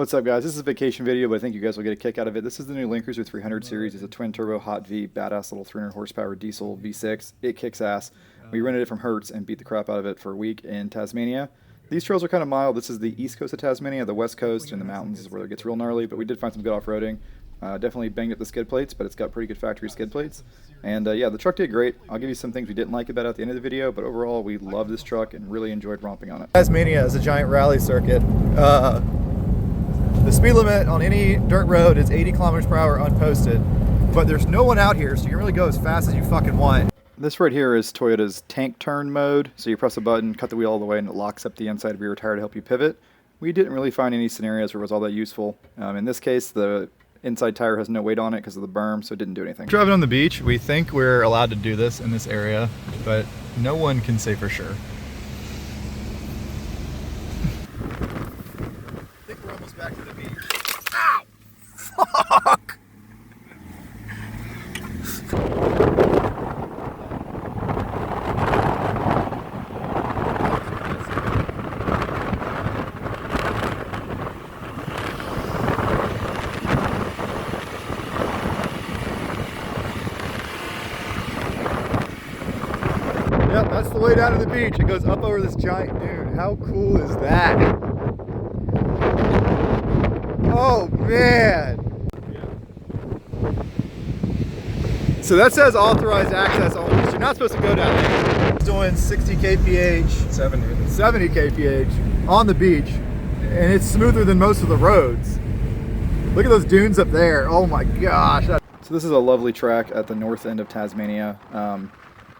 What's up, guys? This is a vacation video, but I think you guys will get a kick out of it. This is the new Land Cruiser 300 series. It's a twin-turbo hot V, badass little 300 horsepower diesel V6. It kicks ass. We rented it from Hertz and beat the crap out of it for a week in Tasmania. These trails are kind of mild. This is the east coast of Tasmania. The west coast and the mountains is where it gets real gnarly, but we did find some good off-roading. Definitely banged up the skid plates, but it's got pretty good factory skid plates. And yeah, the truck did great. I'll give you some things we didn't like about it at the end of the video, but overall, we love this truck and really enjoyed romping on it. Tasmania is a giant rally circuit. The speed limit on any dirt road is 80 kilometers per hour unposted, but there's no one out here, so you can really go as fast as you fucking want. This right here is Toyota's tank turn mode. So you press a button, cut the wheel all the way, and it locks up the inside of your tire to help you pivot. We didn't really find any scenarios where it was all that useful. In this case, the inside tire has no weight on it because of the berm, so it didn't do anything. Driving on the beach, we think we're allowed to do this in this area, but no one can say for sure. I think we're almost back to the beach. Ow! Fuck! Yep, that's the way down to the beach. It goes up over this giant dune. How cool is that? Oh man! So that says authorized access only. So you're not supposed to go down there. It's doing 60 kph, 70 kph on the beach, and it's smoother than most of the roads. Look at those dunes up there. Oh my gosh. So this is a lovely track at the north end of Tasmania.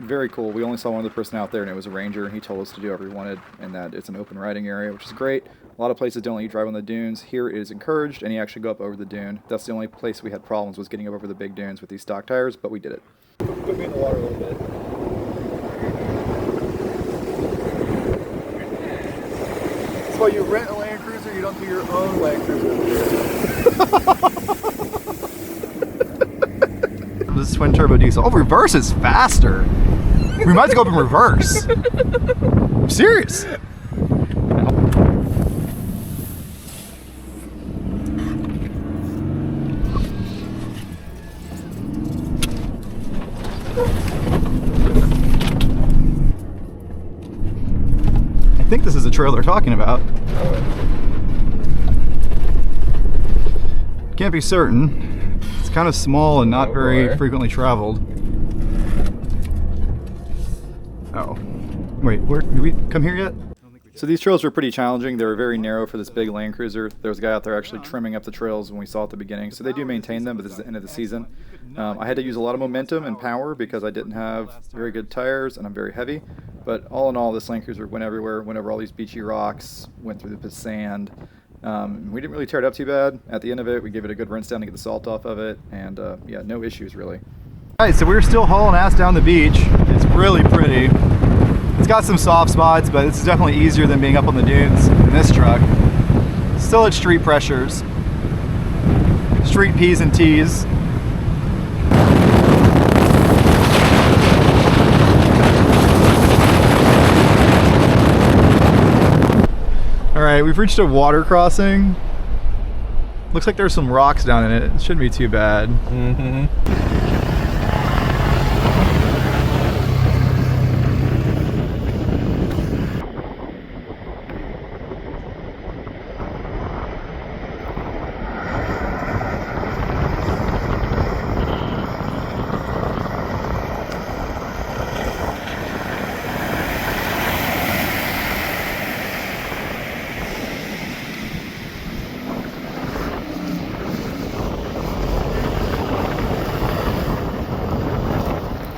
Very cool. We only saw one other person out there, and it was a ranger, and he told us to do whatever we wanted, and that it's an open riding area, which is great. A lot of places don't let you drive on the dunes. Here it is encouraged, and you actually go up over the dune. That's the only place we had problems, was getting up over the big dunes with these stock tires, but we did it. Put me in the water a little bit. That's why you rent a Land Cruiser, you don't do your own Land Cruiser. This is twin turbo diesel. Oh, reverse is faster. We might have to go up in reverse. I'm serious. I think this is the trail they're talking about. Can't be certain. It's kind of small and not very frequently traveled. Oh. Wait, where did we come here yet? So these trails were pretty challenging. They were very narrow for this big Land Cruiser. There was a guy out there actually trimming up the trails when we saw at the beginning. So they do maintain them, but this is the end of the season. I had to use a lot of momentum and power because I didn't have very good tires and I'm very heavy. But all in all, this Land Cruiser went everywhere, went over all these beachy rocks, went through the sand. We didn't really tear it up too bad. At the end of it, we gave it a good rinse down to get the salt off of it, and yeah, no issues really. Alright, so we're still hauling ass down the beach. It's really pretty. It's got some soft spots, but it's definitely easier than being up on the dunes in this truck. Still at street pressures. Street P's and T's. Alright, we've reached a water crossing. Looks like there's some rocks down in it. It shouldn't be too bad.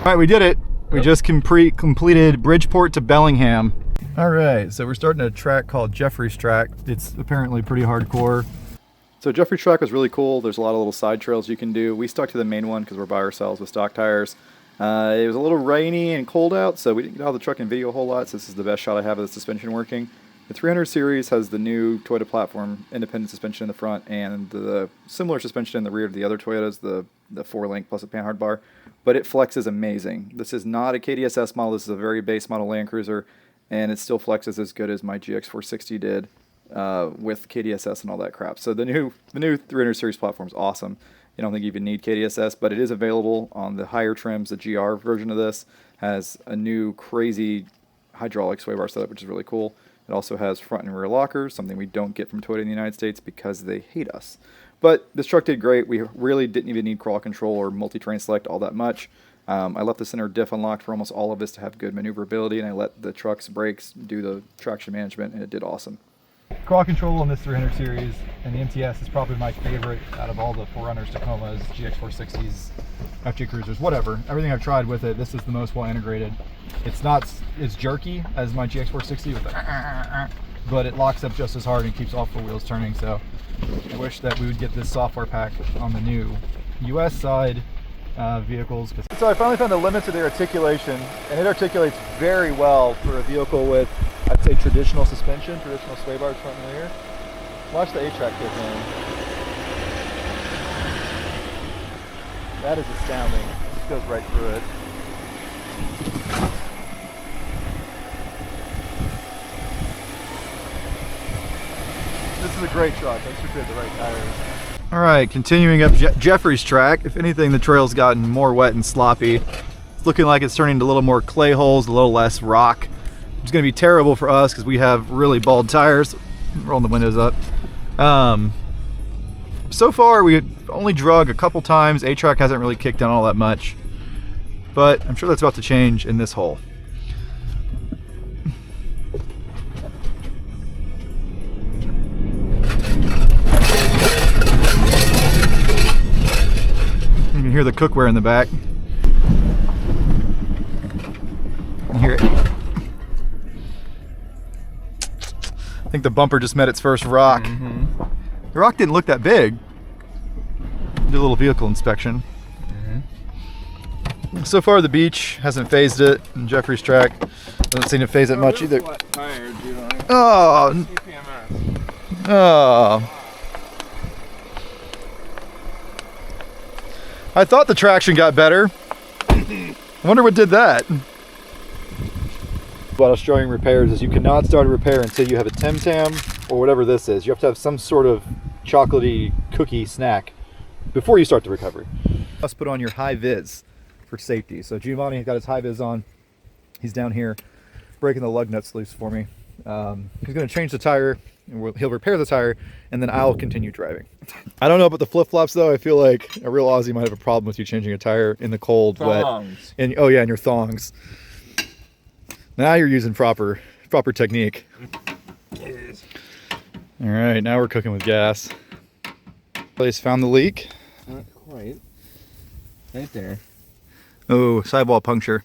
Alright, we did it. We just completed Bridgeport to Bellingham. Alright, so we're starting a track called Jeffrey's Track. It's apparently pretty hardcore. So Jeffrey's Track was really cool. There's a lot of little side trails you can do. We stuck to the main one because we're by ourselves with stock tires. It was a little rainy and cold out, so we didn't get out of the truck and video a whole lot, so this is the best shot I have of the suspension working. The 300 series has the new Toyota platform, independent suspension in the front, and the similar suspension in the rear of the other Toyotas, the 4-link plus a panhard bar, but it flexes amazing. This is not a KDSS model, this is a very base model Land Cruiser, and it still flexes as good as my GX460 did. with KDSS and all that crap. So the new 300 series platform is awesome. You don't think you even need KDSS, but it is available on the higher trims. The GR version of this has a new crazy hydraulic sway bar setup, which is really cool. It also has front and rear lockers, something we don't get from Toyota in the United States because they hate us. But this truck did great. We really didn't even need crawl control or multi-terrain select all that much. I left the center diff unlocked for almost all of this to have good maneuverability, and I let the truck's brakes do the traction management, and it did awesome. Crawl control on this 300 series and the MTS is probably my favorite out of all the 4Runners, Tacomas, GX460s, FJ Cruisers, whatever. Everything I've tried with it, this is the most well integrated. It's not as jerky as my GX460 with the but it locks up just as hard and keeps all four wheels turning. So I wish that we would get this software pack on the new US side vehicles. So I finally found the limits of the articulation, and it articulates very well for a vehicle with, I'd say, traditional suspension, traditional sway bars front and rear. Watch the A-track kick in. That is astounding. It just goes right through it. This is a great truck. I should have the right tires. All right, continuing up Jeffrey's track. If anything, the trail's gotten more wet and sloppy. It's looking like it's turning into a little more clay holes, a little less rock. It's going to be terrible for us because we have really bald tires. Rolling the windows up. So far, we only drug a couple times. A-track hasn't really kicked in all that much, but I'm sure that's about to change in this hole. You can hear the cookware in the back. You can hear it. I think the bumper just met its first rock. Mm-hmm. The rock didn't look that big. Did a little vehicle inspection. Mm-hmm. So far the beach hasn't phased it, and Jeffrey's track doesn't seem to phase it much either. Oh! Oh! I thought the traction got better. I wonder what did that. What I was showing repairs is you cannot start a repair until you have a Tim Tam or whatever this is. You have to have some sort of chocolatey cookie snack before you start the recovery. Let's put on your high vis for safety. So Giovanni got his high vis on. He's down here breaking the lug nuts loose for me. He's going to change the tire, and he'll repair the tire, and then I'll continue driving. I don't know about the flip-flops though. I feel like a real Aussie might have a problem with you changing a tire in the cold, wet. And oh yeah, and your thongs. Now you're using proper technique. Yes. All right, now we're cooking with gas. Place found the leak. Not quite. Right there. Oh, sidewall puncture.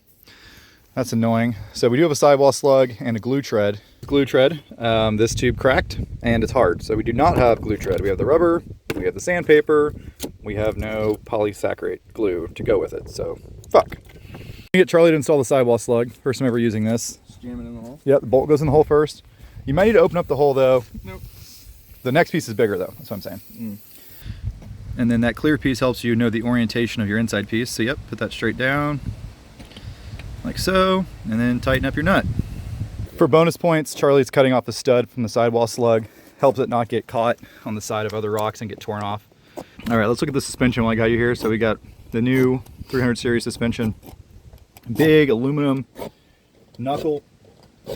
That's annoying. So we do have a sidewall slug and a glue tread. This tube cracked and it's hard. So we do not have glue tread. We have the rubber, we have the sandpaper, we have no polysaccharide glue to go with it. So fuck. Get Charlie to install the sidewall slug. First time ever using this. Just jam it in the hole? Yep, the bolt goes in the hole first. You might need to open up the hole though. Nope. The next piece is bigger though, that's what I'm saying. Mm. And then that clear piece helps you know the orientation of your inside piece. So yep, put that straight down, like so, and then tighten up your nut. For bonus points, Charlie's cutting off the stud from the sidewall slug. Helps it not get caught on the side of other rocks and get torn off. All right, let's look at the suspension while I got you here. So we got the new 300 series suspension. Big aluminum knuckle,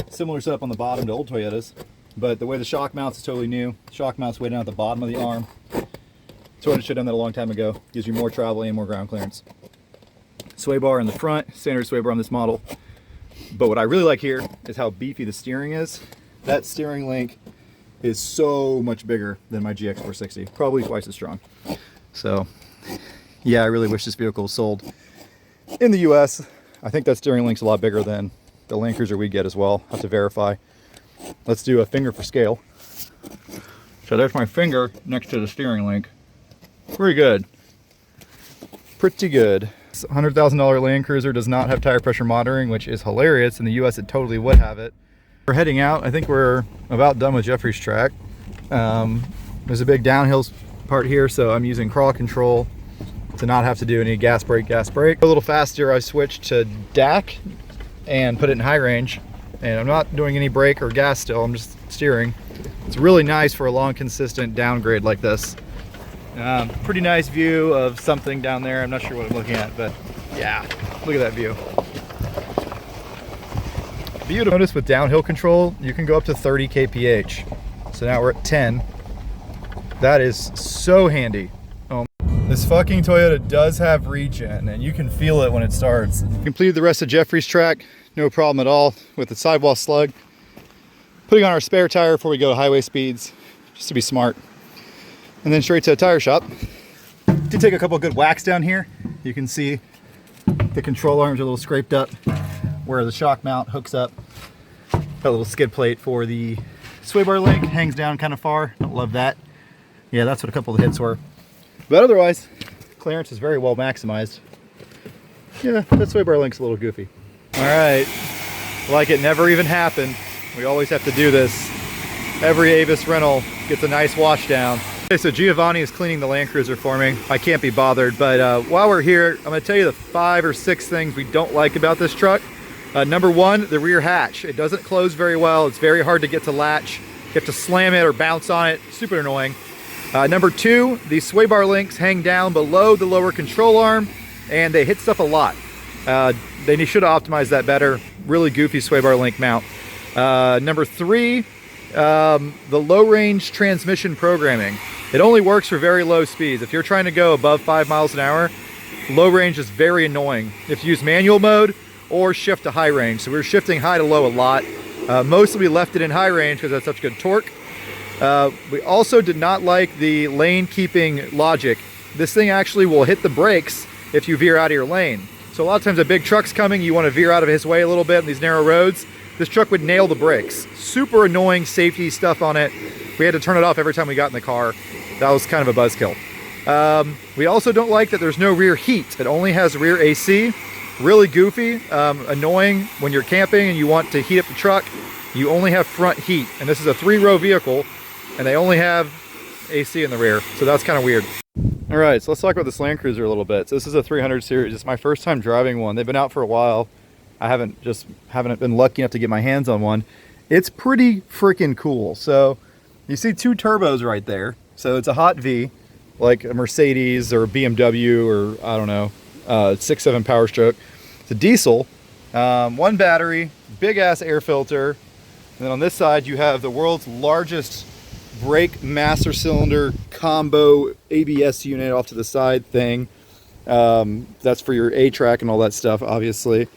similar setup on the bottom to old Toyotas, but the way the shock mounts is totally new. Shock mounts way down at the bottom of the arm. Toyota should have done that a long time ago. Gives you more travel and more ground clearance. Sway bar in the front, standard sway bar on this model. But what I really like here is how beefy the steering is. That steering link is so much bigger than my GX460, probably twice as strong. So yeah, I really wish this vehicle was sold in the US. I think that steering link's a lot bigger than the Land Cruiser we get as well. Have to verify. Let's do a finger for scale. So there's my finger next to the steering link. Pretty good. Pretty good. This $100,000 Land Cruiser does not have tire pressure monitoring, which is hilarious. In the US it totally would have it. We're heading out. I think we're about done with Jeffrey's track. There's a big downhill part here, so I'm using crawl control to not have to do any gas brake. A little faster, I switched to DAC and put it in high range, and I'm not doing any brake or gas still, I'm just steering. It's really nice for a long, consistent downgrade like this. Pretty nice view of something down there. I'm not sure what I'm looking at, but yeah, look at that view. Beautiful. Notice with downhill control, you can go up to 30 kph. So now we're at 10. That is so handy. This fucking Toyota does have regen, and you can feel it when it starts. Completed the rest of Jeffrey's track, no problem at all with the sidewall slug. Putting on our spare tire before we go to highway speeds, just to be smart. And then straight to a tire shop. Did take a couple good whacks down here. You can see the control arms are a little scraped up where the shock mount hooks up. Got a little skid plate for the sway bar link, hangs down kind of far. Don't love that. Yeah, that's what a couple of the hits were. But otherwise, clearance is very well maximized. Yeah, that sway bar link's a little goofy. All right, like it never even happened. We always have to do this. Every Avis rental gets a nice wash down. Okay, so Giovanni is cleaning the Land Cruiser for me. I can't be bothered, but while we're here, I'm gonna tell you the 5 or 6 things we don't like about this truck. Number 1, the rear hatch. It doesn't close very well. It's very hard to get to latch. You have to slam it or bounce on it. Super annoying. Number 2, the sway bar links hang down below the lower control arm and they hit stuff a lot. They should have optimized that better. Really goofy sway bar link mount. Number 3, the low range transmission programming. It only works for very low speeds. If you're trying to go above 5 miles an hour, low range is very annoying. If you use manual mode or shift to high range. So we're shifting high to low a lot. Mostly we left it in high range because that's such good torque. We also did not like the lane keeping logic. This thing actually will hit the brakes if you veer out of your lane. So a lot of times a big truck's coming, you want to veer out of his way a little bit in these narrow roads. This truck would nail the brakes. Super annoying safety stuff on it. We had to turn it off every time we got in the car. That was kind of a buzzkill. We also don't like that there's no rear heat. It only has rear AC. Really goofy, annoying when you're camping and you want to heat up the truck. You only have front heat. And this is a 3-row vehicle and they only have AC in the rear. So that's kind of weird. All right, so let's talk about this Land Cruiser a little bit. So this is a 300 series. It's my first time driving one. They've been out for a while. I haven't been lucky enough to get my hands on one. It's pretty freaking cool. So you see 2 turbos right there. So it's a hot V, like a Mercedes or a BMW or I don't know, 6.7 Power Stroke. It's a diesel, 1 battery, big ass air filter. And then on this side you have the world's largest brake master cylinder combo ABS unit off to the side thing. That's for your A-track and all that stuff, obviously.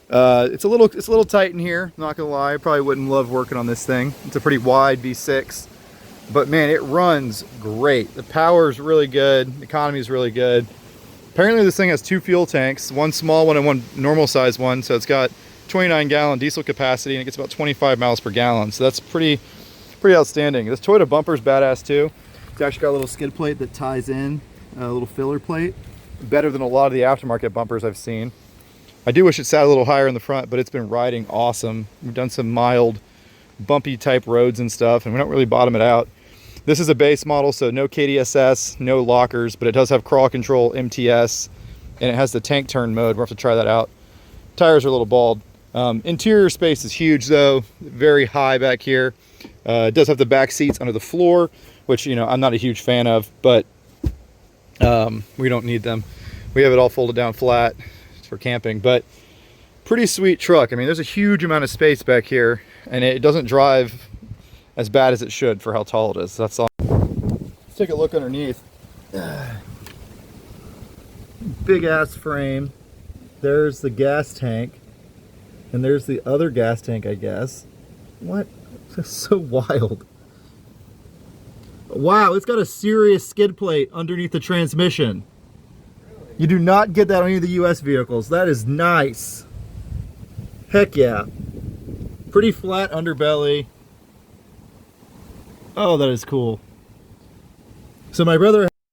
It's a little tight in here, not gonna lie. I probably wouldn't love working on this thing. It's a pretty wide V6, but man, it runs great. The power is really good, the economy is really good. Apparently this thing has 2 fuel tanks, 1 small one and 1 normal size one, so it's got 29-gallon diesel capacity and it gets about 25 miles per gallon, so that's pretty outstanding. This Toyota bumper's badass too. It's actually got a little skid plate that ties in, a little filler plate. Better than a lot of the aftermarket bumpers I've seen. I do wish it sat a little higher in the front, but it's been riding awesome. We've done some mild bumpy type roads and stuff, and we don't really bottom it out. This is a base model, so no KDSS, no lockers, but it does have crawl control, MTS, and it has the tank turn mode. We'll have to try that out. Tires are a little bald. Interior space is huge though, very high back here. It does have the back seats under the floor, which, you know, I'm not a huge fan of, but we don't need them. We have it all folded down flat for camping, but pretty sweet truck. I mean, there's a huge amount of space back here and it doesn't drive as bad as it should for how tall it is. That's all. Let's take a look underneath. Big ass frame. There's the gas tank and there's the other gas tank, I guess. What? That's so wild. Wow, it's got a serious skid plate underneath the transmission. You do not get that on any of the US vehicles. That is nice. Heck yeah. Pretty flat underbelly. Oh, that is cool. So my brother